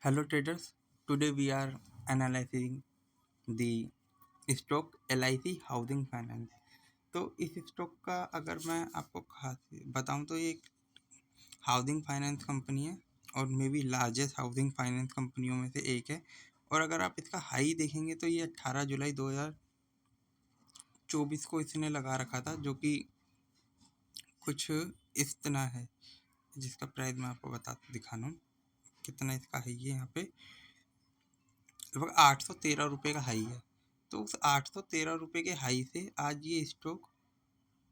Hello traders, today we are analyzing the stock LIC housing finance. तो इस stock का अगर मैं आपको खास बताऊं तो ये एक हाउसिंग फाइनेंस कंपनी है और may be largest housing finance कंपनियों में से एक है। और अगर आप इसका हाई देखेंगे तो ये 18 जुलाई 2024 को इसने लगा रखा था, जो कि कुछ इस तरह है, जिसका प्राइस मैं आपको दिखा दूँ कितना इसका है। ये यहाँ पे लगभग 813 रुपये का हाई है। तो उस 813 रुपये के हाई से आज ये स्टॉक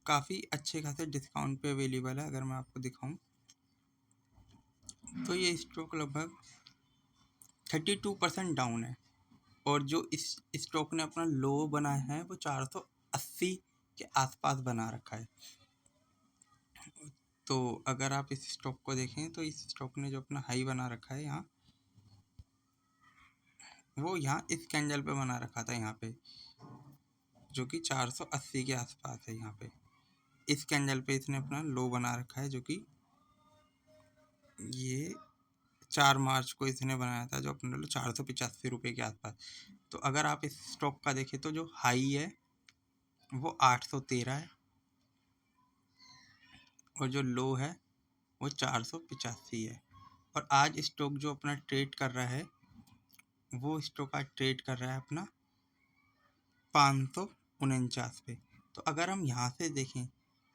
काफ़ी अच्छे खासे डिस्काउंट पे अवेलेबल है। अगर मैं आपको दिखाऊं तो ये स्टॉक लगभग 32% डाउन है। और जो इस स्टॉक ने अपना लो बनाया है वो 480 के आसपास बना रखा है। तो अगर आप इस स्टॉक को देखें तो इस स्टॉक ने जो अपना हाई बना रखा है यहाँ, वो यहाँ इस कैंडल पे बना रखा था, यहाँ पे जो कि 480 के आसपास है। यहाँ पे इस कैंडल पे इसने अपना लो बना रखा है, जो कि ये 4 मार्च को इसने बनाया था, जो अपने 485 रुपये के आसपास। तो अगर आप इस स्टॉक का देखें तो जो हाई है वो 813 है और जो लो है वो 485 है। और आज स्टॉक जो अपना ट्रेड कर रहा है, वो स्टॉक आज ट्रेड कर रहा है अपना 549 पे। तो अगर हम यहाँ से देखें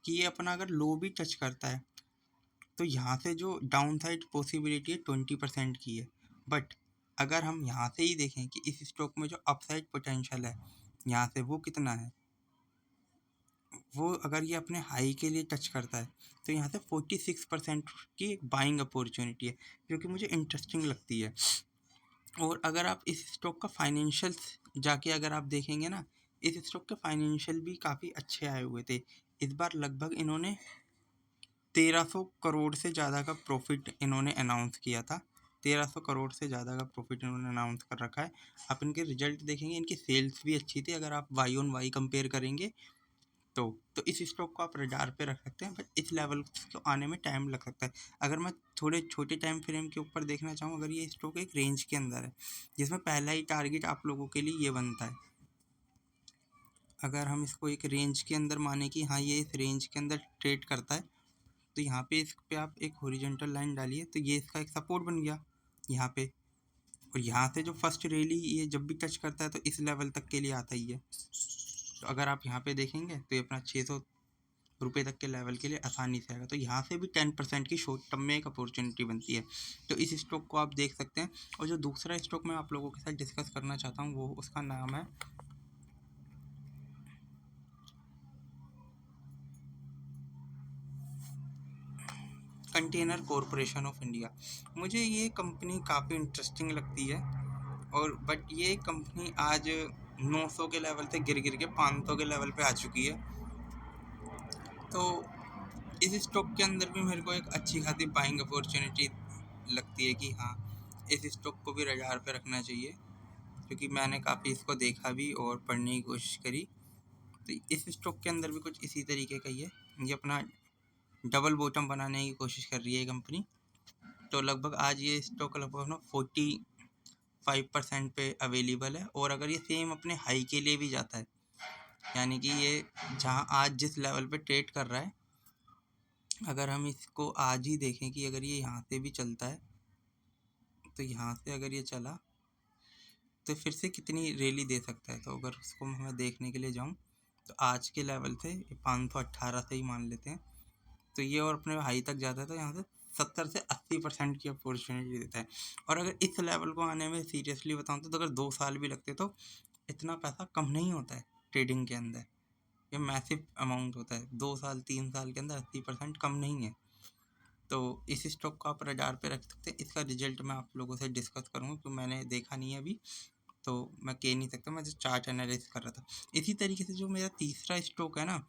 कि ये अपना अगर लो भी टच करता है तो यहाँ से जो डाउन साइड पॉसिबिलिटी है 20% की है। बट अगर हम यहाँ से ही देखें कि इस स्टॉक में जो अपसाइड पोटेंशियल है यहाँ से वो कितना है, वो अगर ये अपने हाई के लिए टच करता है तो यहाँ से 46% की एक बाइंग अपॉर्चुनिटी है, जो कि मुझे इंटरेस्टिंग लगती है। और अगर आप इस स्टॉक का फाइनेंशियल्स जाके अगर आप देखेंगे ना, इस स्टॉक के फाइनेंशियल भी काफ़ी अच्छे आए हुए थे। इस बार लगभग इन्होंने 1300 करोड़ से ज़्यादा का प्रॉफिट इन्होंने अनाउंस किया था। 1300 करोड़ से ज़्यादा का प्रॉफिट इन्होंने अनाउंस कर रखा है। आप इनके रिजल्ट देखेंगे, इनकी सेल्स भी अच्छी थी। अगर आप वाई ऑन वाई कंपेयर करेंगे तो इस स्टॉक को आप रडार पे रख सकते हैं, बट इस लेवल को आने में टाइम लग सकता है। अगर मैं थोड़े छोटे टाइम फ्रेम के ऊपर देखना चाहूँ, अगर ये स्टॉक एक रेंज के अंदर है जिसमें पहला ही टारगेट आप लोगों के लिए ये बनता है। अगर हम इसको एक रेंज के अंदर माने कि हाँ ये इस रेंज के अंदर ट्रेड करता है, तो यहाँ पे इस पे आप एक हॉरिजॉन्टल लाइन डालिए तो ये इसका एक सपोर्ट बन गया यहाँ पे। और यहाँ से जो फर्स्ट रैली ये जब भी टच करता है तो इस लेवल तक के लिए आता ही है। तो अगर आप यहाँ पे देखेंगे तो ये अपना 600 रुपये तक के लेवल के लिए आसानी से आएगा। तो यहाँ से भी 10% की शॉर्ट टर्म में एक अपॉर्चुनिटी बनती है। तो इस स्टॉक को आप देख सकते हैं। और जो दूसरा स्टॉक मैं आप लोगों के साथ डिस्कस करना चाहता हूँ वो उसका नाम है कंटेनर कॉरपोरेशन ऑफ इंडिया। मुझे ये कंपनी काफ़ी इंटरेस्टिंग लगती है। और बट ये कंपनी आज 900 के लेवल से गिर गिर के 500 के लेवल पे आ चुकी है। तो इस स्टॉक के अंदर भी मेरे को एक अच्छी खासी बाइंग अपॉर्चुनिटी लगती है कि हाँ इस स्टॉक को भी रडार पे रखना चाहिए, क्योंकि मैंने काफ़ी इसको देखा भी और पढ़ने की कोशिश करी। तो इस स्टॉक के अंदर भी कुछ इसी तरीके का ही है। ये अपना डबल बॉटम बनाने की कोशिश कर रही है कंपनी। तो लगभग आज ये स्टॉक लगभग ना 45% पे अवेलेबल है। और अगर ये सेम अपने हाई के लिए भी जाता है, यानी कि ये जहाँ आज जिस लेवल पे ट्रेड कर रहा है, अगर हम इसको आज ही देखें कि अगर ये यहाँ से भी चलता है तो यहाँ से अगर ये चला तो फिर से कितनी रैली दे सकता है। तो अगर उसको मैं देखने के लिए जाऊँ तो आज के लेवल से 518 से ही मान लेते हैं, तो ये और अपने हाई तक जाता है तो यहाँ से 70 से 80% की अपॉर्चुनिटी देता है। और अगर इस लेवल को आने में सीरियसली बताऊँ तो अगर 2 साल भी लगते तो इतना पैसा कम नहीं होता है ट्रेडिंग के अंदर। ये मैसिव अमाउंट होता है। 2 साल 3 साल के अंदर 80% कम नहीं है। तो इस स्टॉक को आप रडार पे रख सकते हैं। इसका रिजल्ट मैं आप लोगों से डिस्कस करूँगा क्योंकि मैंने देखा नहीं है अभी, तो मैं कह नहीं सकता। मैं जो चार्ट एनालिसिस कर रहा था। इसी तरीके से जो मेरा तीसरा स्टॉक है ना,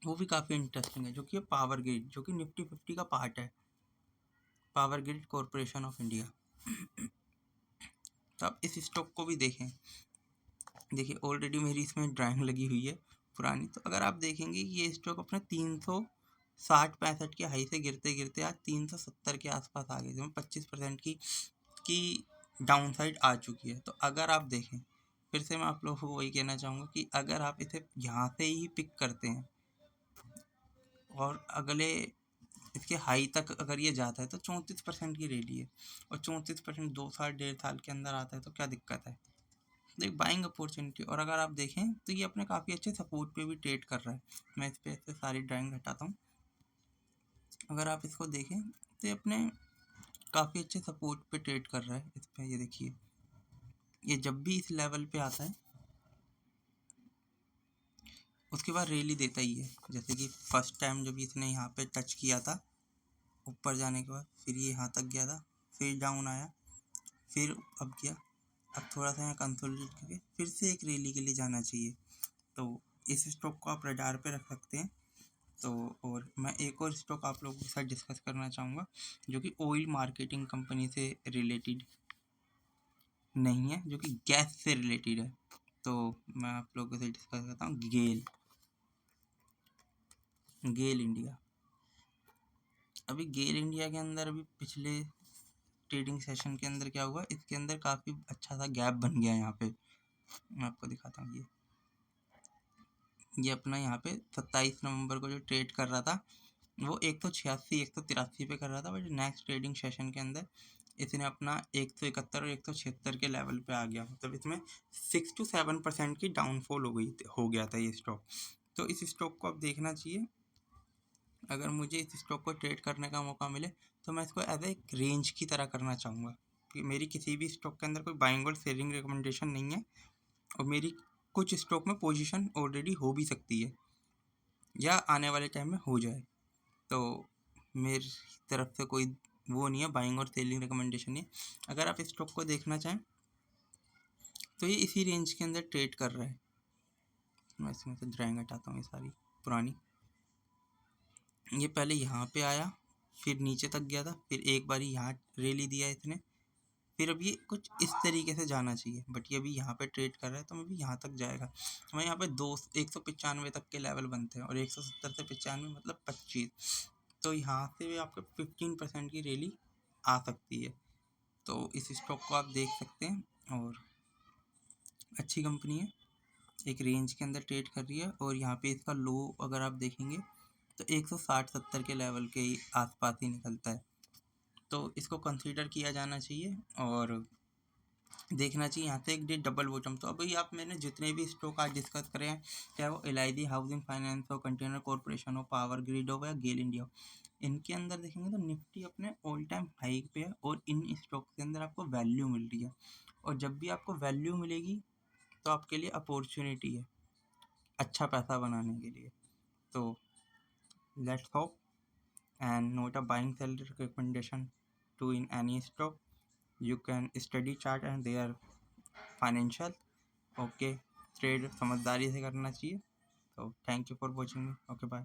वो भी काफ़ी इंटरेस्टिंग है, जो कि पावर ग्रिड, जो कि निफ्टी 50 का पार्ट है, power grid corporation of India. तो आप इस स्टॉक को भी देखें। देखिए ऑलरेडी मेरी इसमें ड्राइंग लगी हुई है पुरानी। तो अगर आप देखेंगे कि ये स्टॉक अपने 360-65 के हाई से गिरते गिरते आज 370 के आसपास आ गए, जिसमें 25% की इसकी डाउन साइड आ चुकी है। तो अगर आप देखें, फिर से मैं आप लोगों को वही कहना चाहूँगा कि अगर आप इसे यहाँ से ही पिक करते हैं और अगले इसके हाई तक अगर ये जाता है तो 34% की रैली है, और 34% 2 साल 1.5 साल के अंदर आता है तो क्या दिक्कत है। तो एक बाइंग अपॉर्चुनिटी। और अगर आप देखें तो ये अपने काफ़ी अच्छे सपोर्ट पे भी ट्रेड कर रहा है। मैं इस पे से सारी ड्राइंग हटाता हूँ। अगर आप इसको देखें तो ये अपने काफ़ी अच्छे सपोर्ट पे ट्रेड कर रहा है। इस पे ये देखिए, ये जब भी इस लेवल पे आता है उसके बाद रैली देता ही है। जैसे कि फर्स्ट टाइम जब इसने यहाँ पे टच किया था ऊपर जाने के बाद, फिर ये यहाँ तक गया था, फिर डाउन आया, फिर अब गया, अब थोड़ा सा यहाँ कंसोलिडेट करके फिर से एक रैली के लिए जाना चाहिए। तो इस स्टॉक को आप रडार पे रख सकते हैं। तो और मैं एक और स्टॉक आप लोगों के साथ डिस्कस करना चाहूँगा जो कि ऑयल मार्केटिंग कंपनी से रिलेटेड नहीं है, जो कि गैस से रिलेटेड है। तो मैं आप लोगों से डिस्कस करता हूँ गेल इंडिया। अभी गेल इंडिया के अंदर अभी पिछले ट्रेडिंग सेशन के अंदर क्या हुआ, इसके अंदर काफ़ी अच्छा सा गैप बन गया। यहाँ पे मैं आपको दिखाता हूँ, ये अपना यहाँ पे 27 नवंबर को जो ट्रेड कर रहा था वो 186 183 पे कर रहा था, बट नेक्स्ट ट्रेडिंग सेशन के अंदर इसने अपना 171 और 176 के लेवल पे आ गया। मतलब इसमें 6 to 7% की डाउनफॉल हो गया था ये स्टॉक। तो इस स्टॉक को अब देखना चाहिए। अगर मुझे इस स्टॉक को ट्रेड करने का मौका मिले तो मैं इसको एज एक रेंज की तरह करना चाहूँगा कि मेरी किसी भी स्टॉक के अंदर कोई बाइंग और सेलिंग रिकमेंडेशन नहीं है, और मेरी कुछ स्टॉक में पोजीशन ऑलरेडी हो भी सकती है या आने वाले टाइम में हो जाए। तो मेरी तरफ से कोई वो नहीं है, बाइंग और सेलिंग रिकमेंडेशन नहीं है। अगर आप स्टॉक को देखना चाहें तो ये इसी रेंज के अंदर ट्रेड कर रहा है। मैं इसमें से ड्राइंग हटाता हूँ ये सारी पुरानी। ये पहले यहाँ पे आया, फिर नीचे तक गया था, फिर एक बारी यहाँ रैली दिया इसने, फिर अब ये कुछ इस तरीके से जाना चाहिए, बट ये अभी यहाँ पे ट्रेड कर रहा है तो अभी यहाँ तक जाएगा। हमें यहाँ पे 195 तक के लेवल बनते हैं, और 170 से 95 मतलब 25। तो यहाँ से भी आपको 15% की रैली आ सकती है। तो इस स्टॉक को आप देख सकते हैं, और अच्छी कंपनी है, एक रेंज के अंदर ट्रेड कर रही है। और यहाँ पे इसका लो अगर आप देखेंगे तो 160-70 के लेवल के आसपास ही निकलता है। तो इसको कंसीडर किया जाना चाहिए और देखना चाहिए। यहाँ से एक डे डबल बॉटम। तो अभी आप मैंने जितने भी स्टॉक आज डिस्कस करे हैं, चाहे वो LIC हाउसिंग फाइनेंस हो, कंटेनर कॉर्पोरेशन हो, पावर ग्रिड हो या गेल इंडिया हो, इनके अंदर देखेंगे तो निफ्टी अपने ऑल टाइम हाई पे है, और इन स्टॉक के अंदर आपको वैल्यू मिल रही है। और जब भी आपको वैल्यू मिलेगी तो आपके लिए अपॉर्चुनिटी है अच्छा पैसा बनाने के लिए। तो let's hope and not a buying sell recommendation to in any stock. You can study chart and their financial. Okay, trade समझदारी से करना चाहिए। तो thank you for watching me. Okay bye.